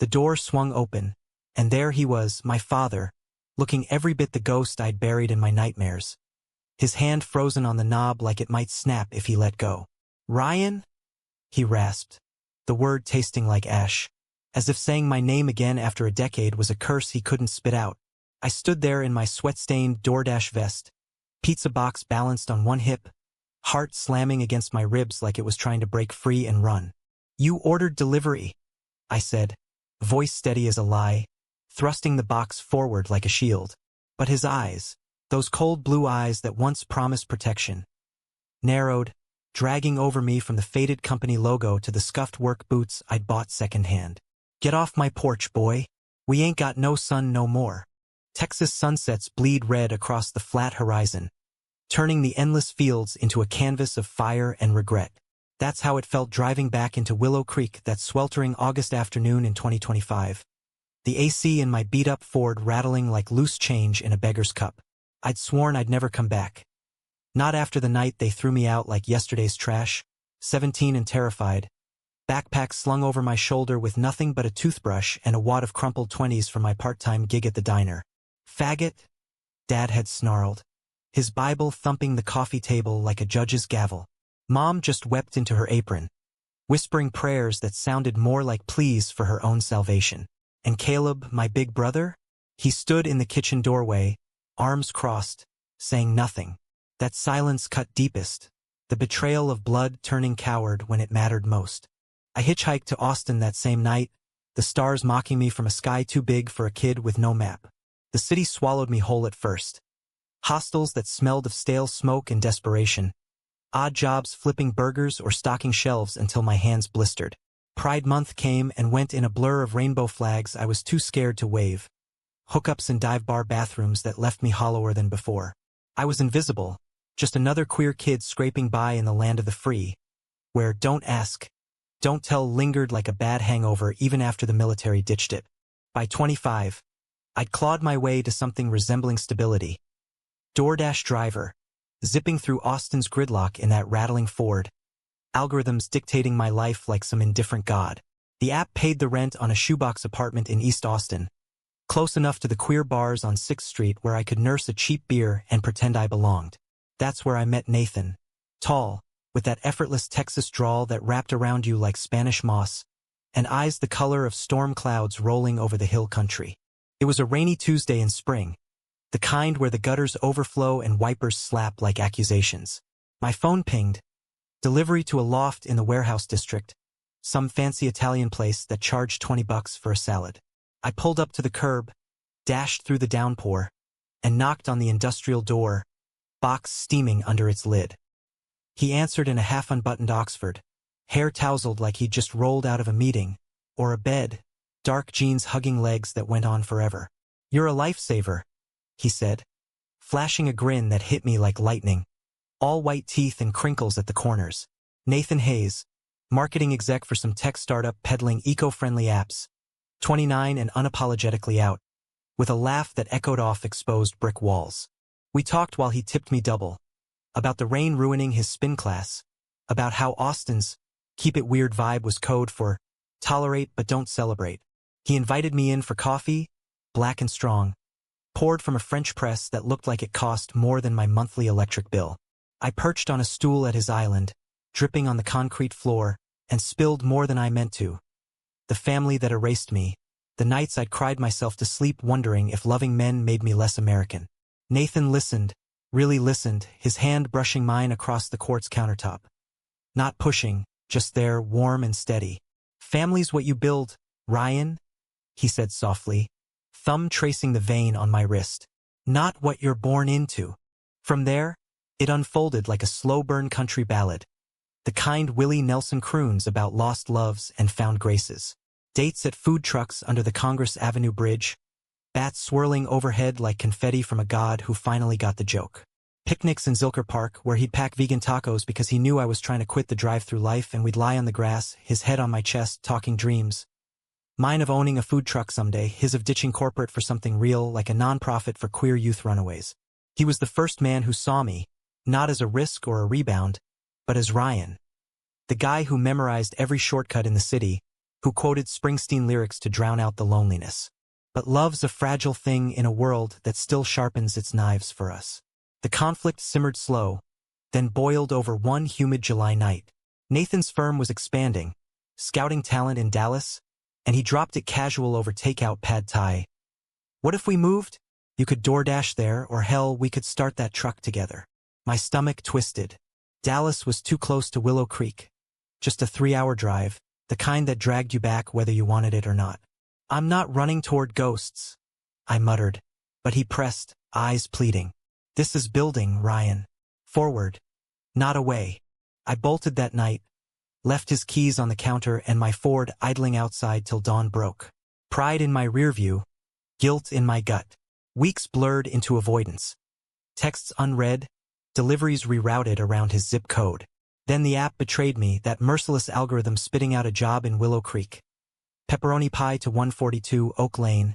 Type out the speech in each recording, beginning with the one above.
The door swung open, and there he was, my father, looking every bit the ghost I'd buried in my nightmares. His hand frozen on the knob like it might snap if he let go. "Ryan?" he rasped, the word tasting like ash, as if saying my name again after a decade was a curse he couldn't spit out. I stood there in my sweat-stained DoorDash vest, pizza box balanced on one hip, heart slamming against my ribs like it was trying to break free and run. "You ordered delivery," I said, voice steady as a lie, thrusting the box forward like a shield. But his eyes, those cold blue eyes that once promised protection, narrowed, dragging over me from the faded company logo to the scuffed work boots I'd bought secondhand. "Get off my porch, boy. We ain't got no sun no more." Texas sunsets bleed red across the flat horizon, turning the endless fields into a canvas of fire and regret. That's how it felt driving back into Willow Creek that sweltering August afternoon in 2025. The AC in my beat-up Ford rattling like loose change in a beggar's cup. I'd sworn I'd never come back. Not after the night they threw me out like yesterday's trash, 17 and terrified, backpack slung over my shoulder with nothing but a toothbrush and a wad of crumpled 20s from my part-time gig at the diner. "Faggot," Dad had snarled, his Bible thumping the coffee table like a judge's gavel. Mom just wept into her apron, whispering prayers that sounded more like pleas for her own salvation. And Caleb, my big brother? He stood in the kitchen doorway, arms crossed, saying nothing. That silence cut deepest, the betrayal of blood turning coward when it mattered most. I hitchhiked to Austin that same night, the stars mocking me from a sky too big for a kid with no map. The city swallowed me whole at first. Hostels that smelled of stale smoke and desperation. Odd jobs flipping burgers or stocking shelves until my hands blistered. Pride Month came and went in a blur of rainbow flags I was too scared to wave. Hookups and dive bar bathrooms that left me hollower than before. I was invisible, just another queer kid scraping by in the land of the free, where "don't ask, don't tell" lingered like a bad hangover even after the military ditched it. By 25, I'd clawed my way to something resembling stability. DoorDash driver, zipping through Austin's gridlock in that rattling Ford, algorithms dictating my life like some indifferent god. The app paid the rent on a shoebox apartment in East Austin, close enough to the queer bars on 6th Street where I could nurse a cheap beer and pretend I belonged. That's where I met Nathan, tall, with that effortless Texas drawl that wrapped around you like Spanish moss, and eyes the color of storm clouds rolling over the hill country. It was a rainy Tuesday in spring, the kind where the gutters overflow and wipers slap like accusations. My phone pinged. Delivery to a loft in the warehouse district, some fancy Italian place that charged $20 for a salad. I pulled up to the curb, dashed through the downpour, and knocked on the industrial door, box steaming under its lid. He answered in a half-unbuttoned Oxford, hair tousled like he'd just rolled out of a meeting, or a bed, dark jeans hugging legs that went on forever. "You're a lifesaver," he said, flashing a grin that hit me like lightning. All white teeth and crinkles at the corners. Nathan Hayes, marketing exec for some tech startup peddling eco-friendly apps, 29 and unapologetically out, with a laugh that echoed off exposed brick walls. We talked while he tipped me double, about the rain ruining his spin class, about how Austin's keep it weird vibe was code for tolerate but don't celebrate. He invited me in for coffee, black and strong, poured from a French press that looked like it cost more than my monthly electric bill. I perched on a stool at his island, dripping on the concrete floor, and spilled more than I meant to. The family that erased me, the nights I'd cried myself to sleep wondering if loving men made me less American. Nathan listened, really listened, his hand brushing mine across the quartz countertop. Not pushing, just there, warm and steady. "Family's what you build, Ryan," he said softly, thumb tracing the vein on my wrist. "Not what you're born into." From there, it unfolded like a slow-burn country ballad, the kind Willie Nelson croons about lost loves and found graces. Dates at food trucks under the Congress Avenue Bridge, bats swirling overhead like confetti from a god who finally got the joke. Picnics in Zilker Park where he'd pack vegan tacos because he knew I was trying to quit the drive-through life, and we'd lie on the grass, his head on my chest, talking dreams. Mine of owning a food truck someday, his of ditching corporate for something real like a nonprofit for queer youth runaways. He was the first man who saw me, not as a risk or a rebound, but as Ryan. The guy who memorized every shortcut in the city, who quoted Springsteen lyrics to drown out the loneliness. But love's a fragile thing in a world that still sharpens its knives for us. The conflict simmered slow, then boiled over one humid July night. Nathan's firm was expanding, scouting talent in Dallas, and he dropped it casual over takeout pad thai. What if we moved? You could DoorDash there, or hell, we could start that truck together. My stomach twisted. Dallas was too close to Willow Creek. Just a 3-hour drive, the kind that dragged you back whether you wanted it or not. I'm not running toward ghosts, I muttered, but he pressed, eyes pleading. This is building, Ryan. Forward, not away. I bolted that night, left his keys on the counter and my Ford idling outside till dawn broke. Pride in my rear view, guilt in my gut. Weeks blurred into avoidance. Texts unread, deliveries rerouted around his zip code. Then the app betrayed me, that merciless algorithm spitting out a job in Willow Creek. Pepperoni pie to 142 Oak Lane,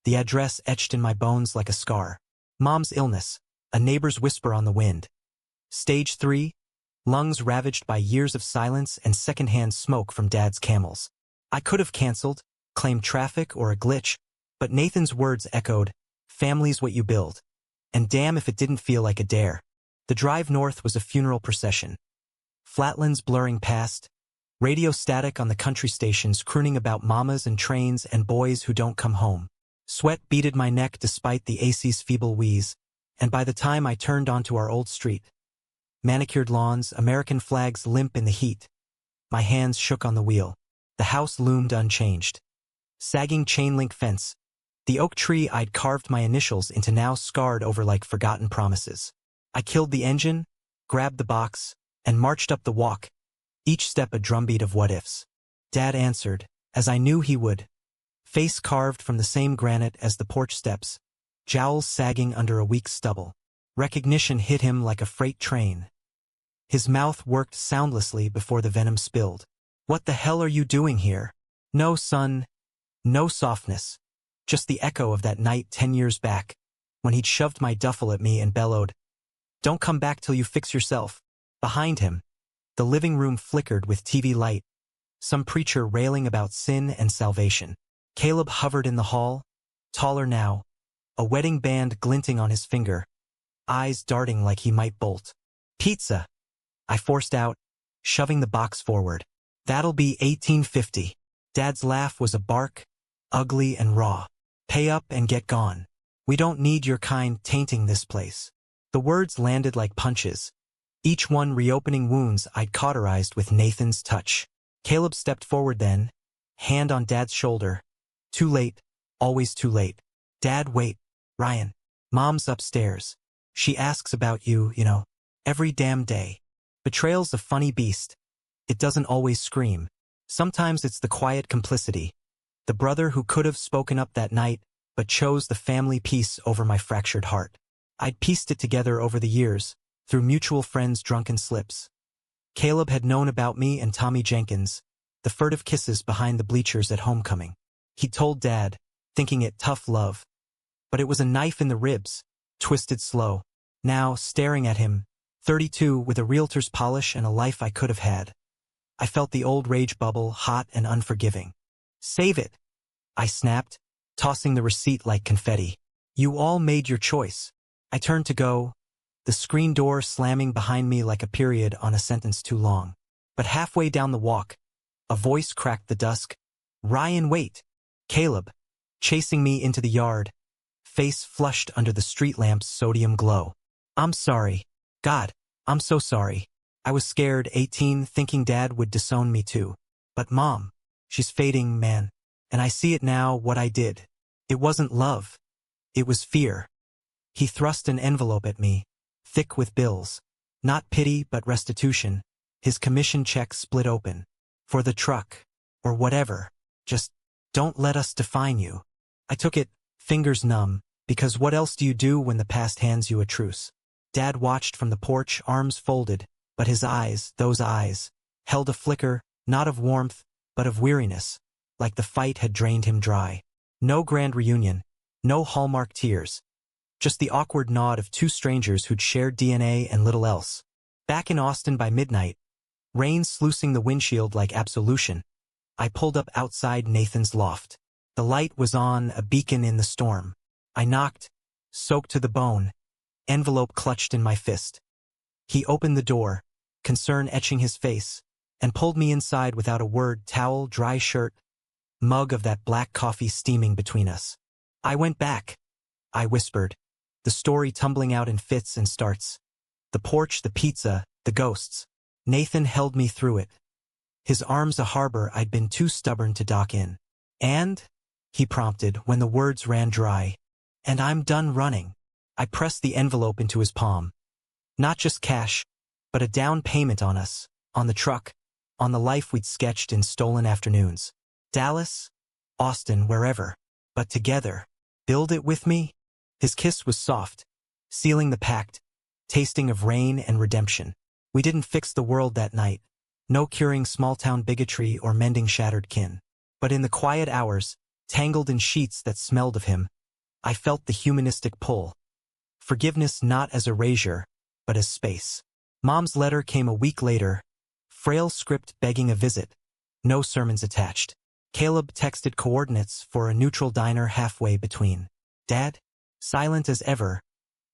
the address etched in my bones like a scar. Mom's illness, a neighbor's whisper on the wind. Stage 3, lungs ravaged by years of silence and secondhand smoke from Dad's Camels. I could have canceled, claimed traffic or a glitch, but Nathan's words echoed, family's what you build. And damn if it didn't feel like a dare. The drive north was a funeral procession. Flatlands blurring past, radio static on the country stations crooning about mamas and trains and boys who don't come home. Sweat beaded my neck despite the AC's feeble wheeze, and by the time I turned onto our old street, manicured lawns, American flags limp in the heat, my hands shook on the wheel. The house loomed unchanged. Sagging chain-link fence, the oak tree I'd carved my initials into now scarred over like forgotten promises. I killed the engine, grabbed the box, and marched up the walk, each step a drumbeat of what-ifs. Dad answered, as I knew he would. Face carved from the same granite as the porch steps, jowls sagging under a weak stubble. Recognition hit him like a freight train. His mouth worked soundlessly before the venom spilled. What the hell are you doing here? No, son. No softness. Just the echo of that night 10 years back, when he'd shoved my duffel at me and bellowed, "Don't come back till you fix yourself." Behind him, the living room flickered with TV light, some preacher railing about sin and salvation. Caleb hovered in the hall, taller now, a wedding band glinting on his finger, eyes darting like he might bolt. "Pizza," I forced out, shoving the box forward. "That'll be $18.50. Dad's laugh was a bark, ugly and raw. "Pay up and get gone. We don't need your kind tainting this place." The words landed like punches, each one reopening wounds I'd cauterized with Nathan's touch. Caleb stepped forward then, hand on Dad's shoulder. "Too late, always too late." "Dad, wait. Ryan, Mom's upstairs. She asks about you, every damn day." Betrayal's a funny beast. It doesn't always scream. Sometimes it's the quiet complicity. The brother who could have spoken up that night, but chose the family peace over my fractured heart. I'd pieced it together over the years, through mutual friends' drunken slips. Caleb had known about me and Tommy Jenkins, the furtive kisses behind the bleachers at homecoming. He told Dad, thinking it tough love. But it was a knife in the ribs, twisted slow. Now, staring at him, 32 with a realtor's polish and a life I could have had, I felt the old rage bubble, hot and unforgiving. "Save it," I snapped, tossing the receipt like confetti. "You all made your choice." I turned to go, the screen door slamming behind me like a period on a sentence too long. But halfway down the walk, a voice cracked the dusk. "Ryan, wait." Caleb, chasing me into the yard, face flushed under the street lamp's sodium glow. "I'm sorry. God, I'm so sorry." I was scared, 18, thinking Dad would disown me too. "But Mom, she's fading, man. And I see it now, what I did. It wasn't love. It was fear." He thrust an envelope at me, thick with bills. Not pity, but restitution. His commission check split open. "For the truck. Or whatever. Just don't let us define you." I took it, fingers numb, because what else do you do when the past hands you a truce? Dad watched from the porch, arms folded, but his eyes, those eyes, held a flicker, not of warmth, but of weariness, like the fight had drained him dry. No grand reunion, no Hallmark tears. Just the awkward nod of two strangers who'd shared DNA and little else. Back in Austin by midnight, rain sluicing the windshield like absolution. I pulled up outside Nathan's loft. The light was on, a beacon in the storm. I knocked, soaked to the bone, envelope clutched in my fist. He opened the door, concern etching his face, and pulled me inside without a word, towel, dry shirt, mug of that black coffee steaming between us. I went back, I whispered, the story tumbling out in fits and starts. The porch, the pizza, the ghosts. Nathan held me through it. His arms a harbor I'd been too stubborn to dock in. And, he prompted when the words ran dry, and I'm done running. I pressed the envelope into his palm. Not just cash, but a down payment on us, on the truck, on the life we'd sketched in stolen afternoons. Dallas, Austin, wherever. But together. Build it with me? His kiss was soft, sealing the pact, tasting of rain and redemption. We didn't fix the world that night, no curing small-town bigotry or mending shattered kin. But in the quiet hours, tangled in sheets that smelled of him, I felt the humanistic pull. Forgiveness not as erasure, but as space. Mom's letter came a week later, frail script begging a visit, no sermons attached. Caleb texted coordinates for a neutral diner halfway between. Dad? Silent as ever,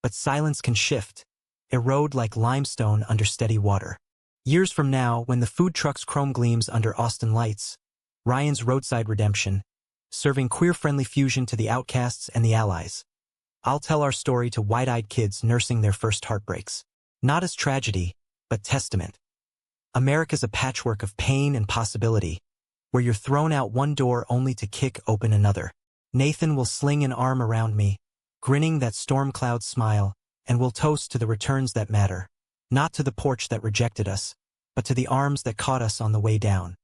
but silence can shift, erode like limestone under steady water. Years from now, when the food truck's chrome gleams under Austin lights, Ryan's roadside redemption, serving queer-friendly fusion to the outcasts and the allies, I'll tell our story to wide-eyed kids nursing their first heartbreaks. Not as tragedy, but testament. America's a patchwork of pain and possibility, where you're thrown out one door only to kick open another. Nathan will sling an arm around me, grinning that storm cloud smile, and we'll toast to the returns that matter, not to the porch that rejected us, but to the arms that caught us on the way down.